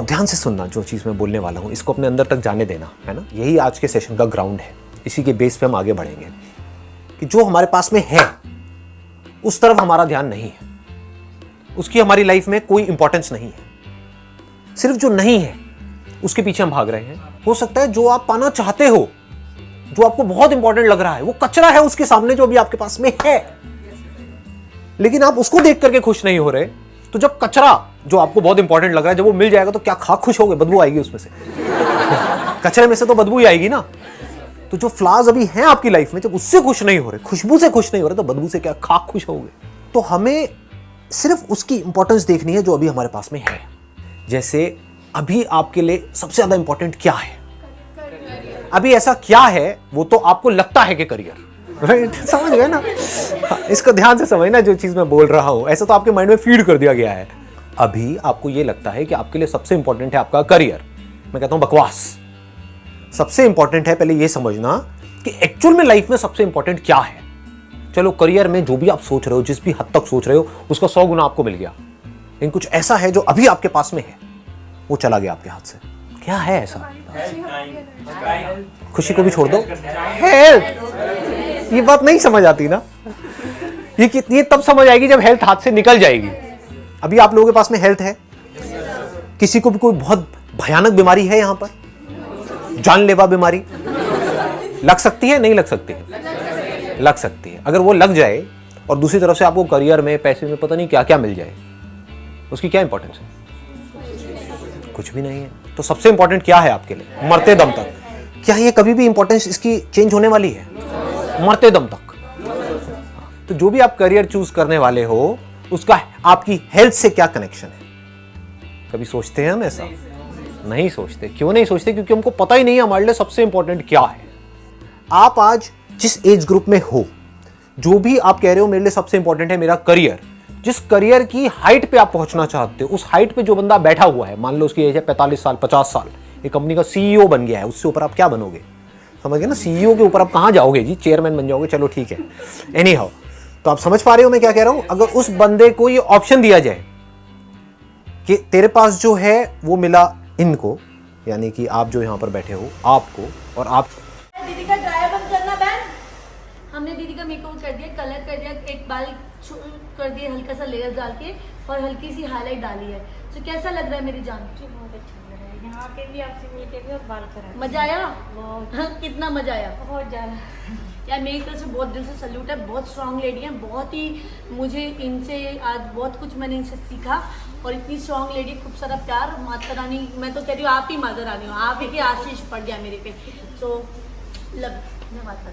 इसको ध्यान से सुनना, जो चीज़ मैं बोलने वाला हूँ इसको अपने अंदर तक जाने देना, है ना। यही आज के सेशन का ग्राउंड है, इसी के बेस पे हम आगे बढ़ेंगे कि जो हमारे पास में है उस तरफ हमारा ध्यान नहीं है, उसकी हमारी लाइफ में कोई इंपॉर्टेंस नहीं है। सिर्फ जो नहीं है उसके पीछे हम भाग रहे हैं। हो सकता है जो आप पाना चाहते हो, जो आपको बहुत इंपॉर्टेंट लग रहा है, वो कचरा है उसके सामने जो अभी आपके पास में है, लेकिन आप उसको देख करके खुश नहीं हो रहे। तो जब कचरा जो आपको बहुत इंपॉर्टेंट लग रहा है जब वो मिल जाएगा तो क्या खा खुश होगे? बदबू आएगी उसमें से कचरे में से तो बदबू ही आएगी ना। तो जो फ्लावर्स अभी हैं आपकी लाइफ में, जब उससे खुश नहीं हो रहे, खुशबू से खुश नहीं हो रहे, तो बदबू से क्या खा खुश होगे? तो हमें सिर्फ उसकी इंपॉर्टेंस देखनी है जो अभी हमारे पास में है। जैसे अभी आपके लिए सबसे ज्यादा इंपॉर्टेंट क्या है? अभी ऐसा क्या है वो तो आपको लगता है कि करियर, राइट? समझ गए ना? इसको ध्यान से समझना जो चीज मैं बोल रहा हूं, ऐसा तो आपके माइंड में फीड कर दिया गया है। अभी आपको ये लगता है कि आपके लिए सबसे इंपॉर्टेंट है आपका करियर। मैं कहता हूं बकवास। सबसे इंपॉर्टेंट है पहले ये समझना कि एक्चुअल में लाइफ में सबसे इंपॉर्टेंट क्या है। चलो करियर में जो भी आप सोच रहे हो, जिस भी हद तक सोच रहे हो, उसका 100 गुना आपको मिल गया, लेकिन कुछ ऐसा है जो अभी आपके पास में है, वो चला गया आपके हाथ से। क्या है ऐसा? खुशी को भी छोड़ दो, हेल्थ। ये बात नहीं समझ आती ना। ये कितनी तब समझ आएगी जब हेल्थ हाथ से निकल जाएगी। अभी आप लोगों के पास में हेल्थ है? किसी को भी कोई बहुत भयानक बीमारी है यहां पर, जानलेवा बीमारी लग सकती है? नहीं लग सकती है? लग सकती है। अगर वो लग जाए और दूसरी तरफ से आपको करियर में, पैसे में, पता नहीं क्या क्या मिल जाए, उसकी क्या इंपॉर्टेंस है? कुछ भी नहीं है। तो सबसे इंपॉर्टेंट क्या है आपके लिए मरते दम तक? क्या ये कभी भी इंपॉर्टेंस इसकी चेंज होने वाली है? मरते दम तक। तो जो भी आप करियर चूज करने वाले हो उसका आपकी हेल्थ से क्या कनेक्शन है? कभी सोचते हैं हम ऐसा? नहीं सोचते। क्यों नहीं सोचते? क्योंकि हमको पता ही नहीं है हमारे लिए सबसे इंपॉर्टेंट क्या है। आप आज जिस एज ग्रुप में हो, जो भी आप कह रहे हो मेरे लिए सबसे इंपॉर्टेंट है मेरा करियर, जिस करियर की हाइट पे आप पहुंचना चाहते हो, उस हाइट पे जो बंदा बैठा हुआ है, मान लो उसकी एज है 45 साल, 50 साल, एक कंपनी का सीईओ बन गया है, उससे ऊपर आप क्या बनोगे? समझ गए ना? सीईओ के ऊपर आप कहां जाओगे जी? चेयरमैन बन जाओगे, चलो ठीक है। एनी हाउ, तो आप समझ पा रहे हो मैं क्या कह रहा हूं? अगर उस बंदे को ये ऑप्शन दिया जाए कि तेरे पास जो है वो मिला इनको, यानी कि आप जो यहां पर बैठे हो, आपको, और आप दीदी का ड्रायर बंद करना बैन। हमने दीदी का मेकअप कर दिया, कलर कर दिया, एक बाल कर दिए हल्का सा लेयर डाल के और हल्की सी हाईलाइट डाली है। तो कैसा लग रहा है मेरी जान? बहुत अच्छा लग रहा है। यहाँ पे भी आपसे मिलके भी और बाल करा। मजा आया? बहुत कितना मजा आया? बहुत ज़्यादा। यार मेरी तरफ से बहुत दिल से सल्यूट है। बहुत स्ट्रांग लेडी है, बहुत ही मुझे इनसे आज बहुत कुछ मैंने इनसे सीखा। और इतनी स्ट्रांग लेडी, खूब सारा प्यार। माता रानी, मैं तो कह रही हूँ आप ही माता रानी हो, आप ही के आशीष पड़ गया मेरे पे। तो धन्यवाद।